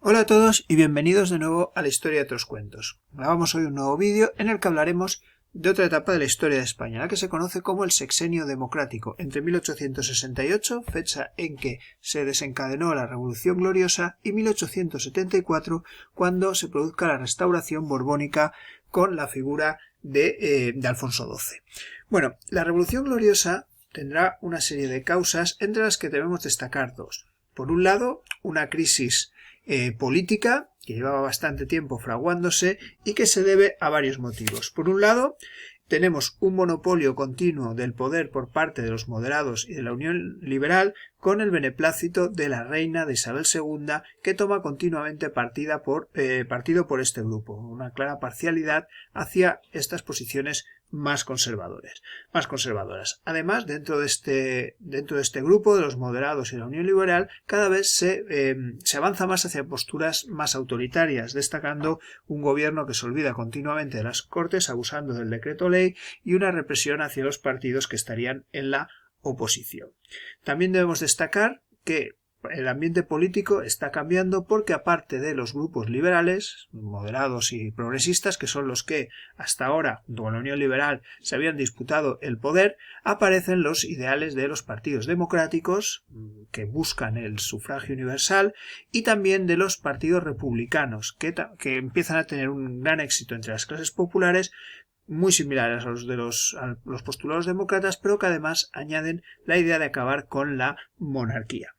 Hola a todos y bienvenidos de nuevo a la historia de otros cuentos. Grabamos hoy un nuevo vídeo en el que hablaremos de otra etapa de la historia de España, la que se conoce como el Sexenio Democrático, entre 1868, fecha en que se desencadenó la Revolución Gloriosa, y 1874, cuando se produzca la restauración borbónica con la figura de Alfonso XII. Bueno, la Revolución Gloriosa tendrá una serie de causas, entre las que debemos destacar dos. Por un lado, una crisis política que llevaba bastante tiempo fraguándose y que se debe a varios motivos. Por un lado, tenemos un monopolio continuo del poder por parte de los moderados y de la Unión Liberal, con el beneplácito de la reina de Isabel II, que toma continuamente partido por este grupo, una clara parcialidad hacia estas posiciones más conservadoras. Además, dentro de este grupo de los moderados y la Unión Liberal, cada vez se avanza más hacia posturas más autoritarias, destacando un gobierno que se olvida continuamente de las Cortes, abusando del decreto ley, y una represión hacia los partidos que estarían en la oposición. También debemos destacar que el ambiente político está cambiando porque, aparte de los grupos liberales, moderados y progresistas, que son los que hasta ahora, con la Unión Liberal, se habían disputado el poder, aparecen los ideales de los partidos democráticos, que buscan el sufragio universal, y también de los partidos republicanos, que empiezan a tener un gran éxito entre las clases populares, muy similares a los postulados demócratas, pero que además añaden la idea de acabar con la monarquía.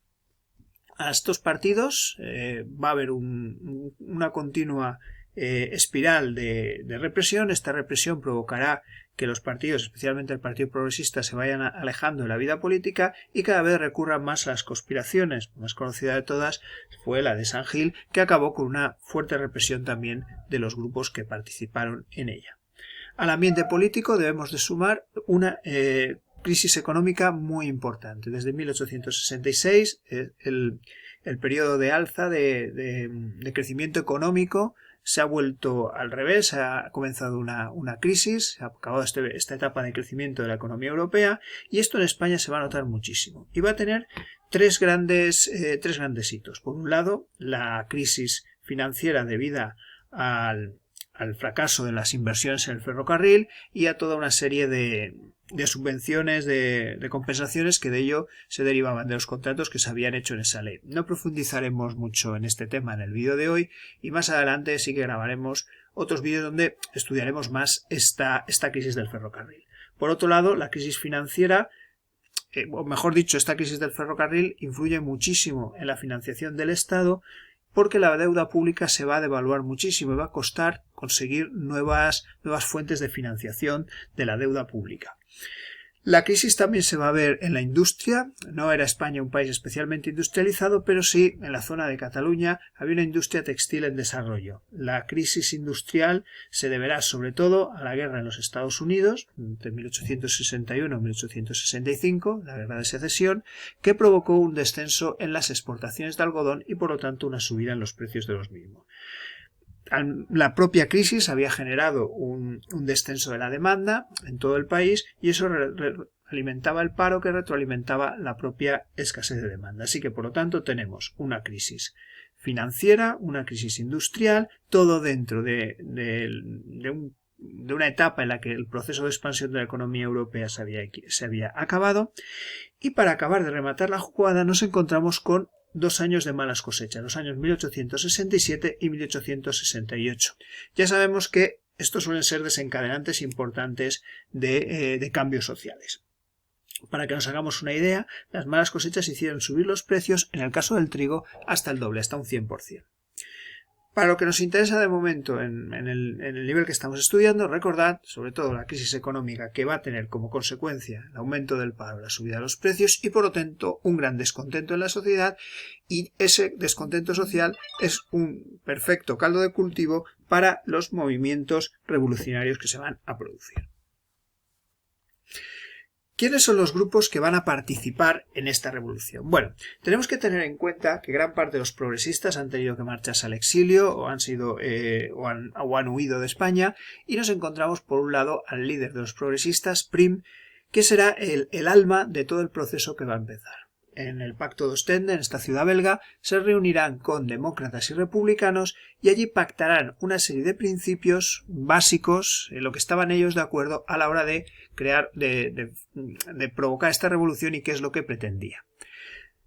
A estos partidos va a haber una continua espiral de represión. Esta represión provocará que los partidos, especialmente el Partido Progresista, se vayan alejando de la vida política y cada vez recurran más a las conspiraciones. La más conocida de todas fue la de San Gil, que acabó con una fuerte represión también de los grupos que participaron en ella. Al ambiente político debemos de sumar una crisis económica muy importante. Desde 1866, el periodo de alza de crecimiento económico se ha vuelto al revés, ha comenzado una crisis, se ha acabado esta etapa de crecimiento de la economía europea, y esto en España se va a notar muchísimo. Y va a tener tres grandes hitos. Por un lado, la crisis financiera debida al fracaso de las inversiones en el ferrocarril y a toda una serie de subvenciones, de compensaciones que de ello se derivaban de los contratos que se habían hecho en esa ley. No profundizaremos mucho en este tema en el vídeo de hoy, y más adelante sí que grabaremos otros vídeos donde estudiaremos más esta crisis del ferrocarril. Por otro lado, la crisis financiera, o mejor dicho, esta crisis del ferrocarril influye muchísimo en la financiación del Estado, porque la deuda pública se va a devaluar muchísimo y va a costar conseguir nuevas fuentes de financiación de la deuda pública. La crisis también se va a ver en la industria. No era España un país especialmente industrializado, pero sí en la zona de Cataluña había una industria textil en desarrollo. La crisis industrial se deberá sobre todo a la guerra en los Estados Unidos, entre 1861 y 1865, la guerra de secesión, que provocó un descenso en las exportaciones de algodón y por lo tanto una subida en los precios de los mismos. La propia crisis había generado un descenso de la demanda en todo el país, y eso alimentaba el paro, que retroalimentaba la propia escasez de demanda. Así que, por lo tanto, tenemos una crisis financiera, una crisis industrial, todo dentro de una etapa en la que el proceso de expansión de la economía europea se había acabado. Y para acabar de rematar la jugada nos encontramos con 2 años de malas cosechas, los años 1867 y 1868. Ya sabemos que estos suelen ser desencadenantes importantes de cambios sociales. Para que nos hagamos una idea, las malas cosechas hicieron subir los precios, en el caso del trigo, hasta el doble, hasta un 100%. Para lo que nos interesa de momento en el nivel que estamos estudiando, recordad sobre todo la crisis económica, que va a tener como consecuencia el aumento del paro, la subida de los precios y por lo tanto un gran descontento en la sociedad, y ese descontento social es un perfecto caldo de cultivo para los movimientos revolucionarios que se van a producir. ¿Quiénes son los grupos que van a participar en esta revolución? Bueno, tenemos que tener en cuenta que gran parte de los progresistas han tenido que marcharse al exilio o han huido de España, y nos encontramos por un lado al líder de los progresistas, Prim, que será el alma de todo el proceso que va a empezar. en el Pacto de Ostende, en esta ciudad belga, se reunirán con demócratas y republicanos y allí pactarán una serie de principios básicos en lo que estaban ellos de acuerdo a la hora de crear, de provocar esta revolución y qué es lo que pretendía.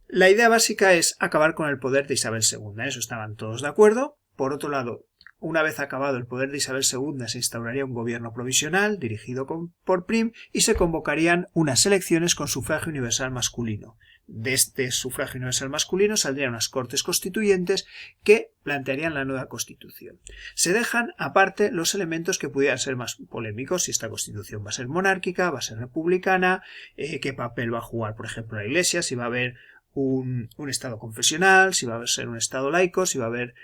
La idea básica es acabar con el poder de Isabel II. En eso estaban todos de acuerdo. Por otro lado, una vez acabado el poder de Isabel II, se instauraría un gobierno provisional dirigido por Prim y se convocarían unas elecciones con sufragio universal masculino. De este sufragio universal masculino saldrían unas cortes constituyentes que plantearían la nueva constitución. Se dejan aparte los elementos que pudieran ser más polémicos, si esta constitución va a ser monárquica, va a ser republicana, qué papel va a jugar, por ejemplo, la Iglesia, si va a haber un estado confesional, si va a ser un estado laico, si va a haber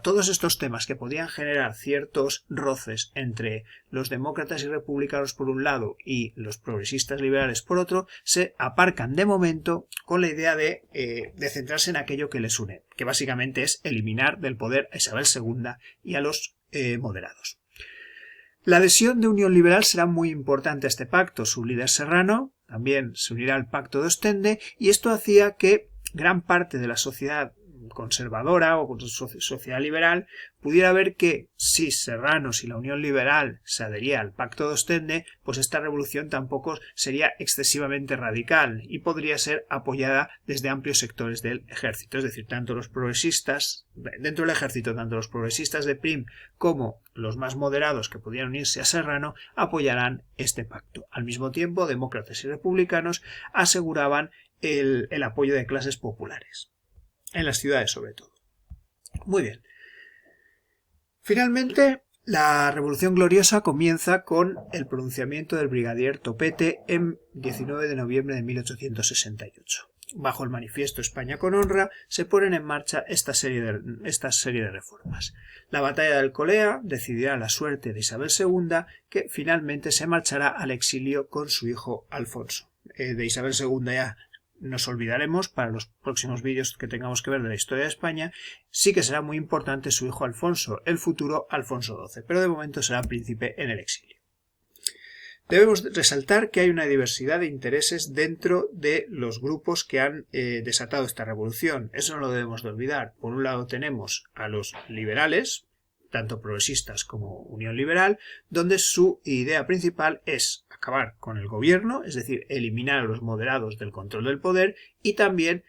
todos estos temas que podían generar ciertos roces entre los demócratas y republicanos por un lado y los progresistas liberales por otro, se aparcan de momento con la idea de centrarse en aquello que les une, que básicamente es eliminar del poder a Isabel II y a los moderados. La adhesión de Unión Liberal será muy importante a este pacto. Su líder Serrano también se unirá al Pacto de Ostende y esto hacía que gran parte de la sociedad conservadora o sociedad liberal pudiera ver que si Serrano, si la Unión Liberal se adhería al Pacto de Ostende, pues esta revolución tampoco sería excesivamente radical y podría ser apoyada desde amplios sectores del ejército, es decir, tanto los progresistas, dentro del ejército, tanto los progresistas de Prim como los más moderados que podían unirse a Serrano apoyarán este pacto. Al mismo tiempo, demócratas y republicanos aseguraban el apoyo de clases populares. En las ciudades sobre todo. Muy bien. Finalmente, la Revolución Gloriosa comienza con el pronunciamiento del brigadier Topete en 19 de noviembre de 1868. Bajo el manifiesto España con honra se ponen en marcha esta serie de reformas. La batalla de Alcolea decidirá la suerte de Isabel II, que finalmente se marchará al exilio con su hijo Alfonso. De Isabel II ya nos olvidaremos para los próximos vídeos que tengamos que ver de la historia de España. Sí que será muy importante su hijo Alfonso, el futuro Alfonso XII, pero de momento será príncipe en el exilio. Debemos resaltar que hay una diversidad de intereses dentro de los grupos que han desatado esta revolución. Eso no lo debemos de olvidar. Por un lado tenemos a los liberales, tanto progresistas como Unión Liberal, donde su idea principal es acabar con el gobierno, es decir, eliminar a los moderados del control del poder y también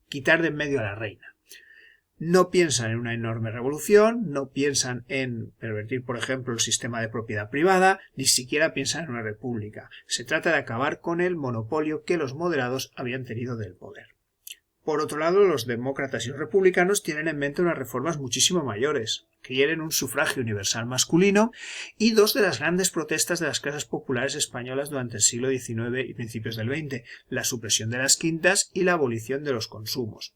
quitar de en medio a la reina. No piensan en una enorme revolución, no piensan en pervertir, por ejemplo, el sistema de propiedad privada, ni siquiera piensan en una república. Se trata de acabar con el monopolio que los moderados habían tenido del poder. Por otro lado, los demócratas y los republicanos tienen en mente unas reformas muchísimo mayores. Quieren un sufragio universal masculino y dos de las grandes protestas de las clases populares españolas durante el siglo XIX y principios del XX, la supresión de las quintas y la abolición de los consumos.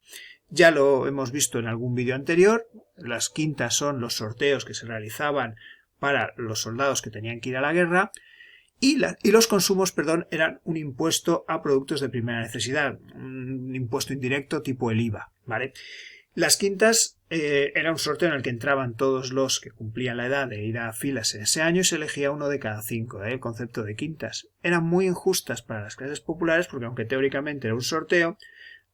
Ya lo hemos visto en algún vídeo anterior, las quintas son los sorteos que se realizaban para los soldados que tenían que ir a la guerra, y los consumos, eran un impuesto a productos de primera necesidad, un impuesto indirecto tipo el IVA, ¿vale? Las quintas era un sorteo en el que entraban todos los que cumplían la edad de ir a filas en ese año y se elegía uno de cada 5, el concepto de quintas. Eran muy injustas para las clases populares porque aunque teóricamente era un sorteo,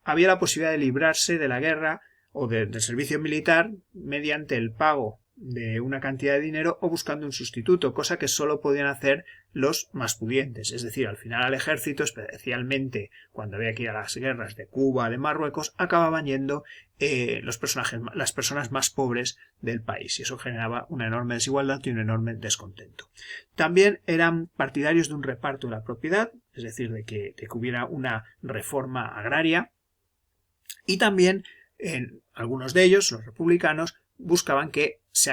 había la posibilidad de librarse de la guerra o del servicio militar mediante el pago de una cantidad de dinero o buscando un sustituto, cosa que solo podían hacer los más pudientes. Es decir, al final al ejército, especialmente cuando había que ir a las guerras de Cuba, de Marruecos, acababan yendo las personas más pobres del país y eso generaba una enorme desigualdad y un enorme descontento. También eran partidarios de un reparto de la propiedad, es decir, de que hubiera una reforma agraria y también en algunos de ellos, los republicanos, buscaban que se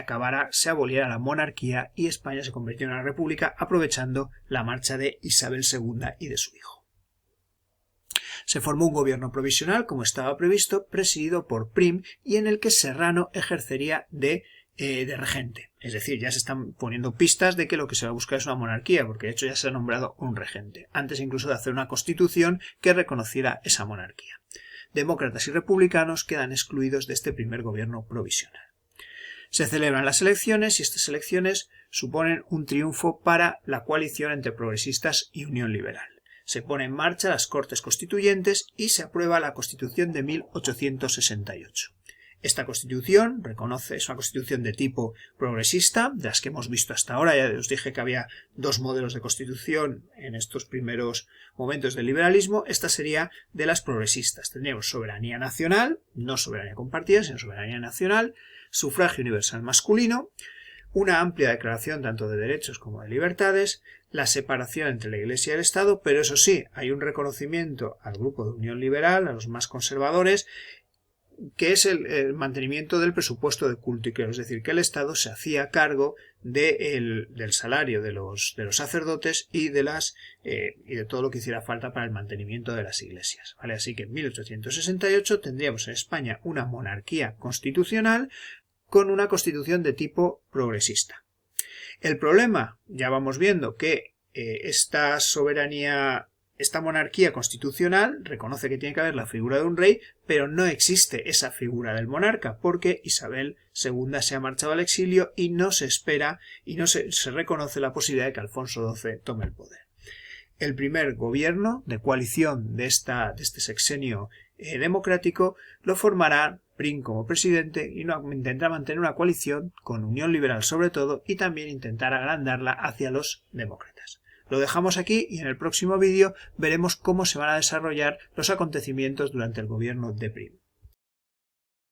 aboliera la monarquía y España se convirtió en una república aprovechando la marcha de Isabel II y de su hijo. Se formó un gobierno provisional, como estaba previsto, presidido por Prim y en el que Serrano ejercería de regente. Es decir, ya se están poniendo pistas de que lo que se va a buscar es una monarquía, porque de hecho ya se ha nombrado un regente, antes incluso de hacer una constitución que reconociera esa monarquía. Demócratas y republicanos quedan excluidos de este primer gobierno provisional. Se celebran las elecciones y estas elecciones suponen un triunfo para la coalición entre progresistas y Unión Liberal. se pone en marcha las Cortes Constituyentes y se aprueba la Constitución de 1868. Esta Constitución es una Constitución de tipo progresista, de las que hemos visto hasta ahora. Ya os dije que había dos modelos de Constitución en estos primeros momentos del liberalismo. Esta sería de las progresistas. Tendríamos soberanía nacional, no soberanía compartida, sino soberanía nacional, sufragio universal masculino, una amplia declaración tanto de derechos como de libertades, la separación entre la Iglesia y el Estado, pero eso sí, hay un reconocimiento al grupo de Unión Liberal, a los más conservadores, que es el mantenimiento del presupuesto de culto y clero, es decir, que el Estado se hacía cargo del salario de los sacerdotes y de todo lo que hiciera falta para el mantenimiento de las iglesias, ¿vale? Así que en 1868 tendríamos en España una monarquía constitucional con una constitución de tipo progresista. El problema, ya vamos viendo que esta monarquía constitucional reconoce que tiene que haber la figura de un rey, pero no existe esa figura del monarca porque Isabel II se ha marchado al exilio y no se espera y no se reconoce la posibilidad de que Alfonso XII tome el poder. El primer gobierno de coalición de este sexenio democrático lo formará Prim como presidente y intentará mantener una coalición con Unión Liberal sobre todo y también intentar agrandarla hacia los demócratas. Lo dejamos aquí y en el próximo vídeo veremos cómo se van a desarrollar los acontecimientos durante el gobierno de Prim.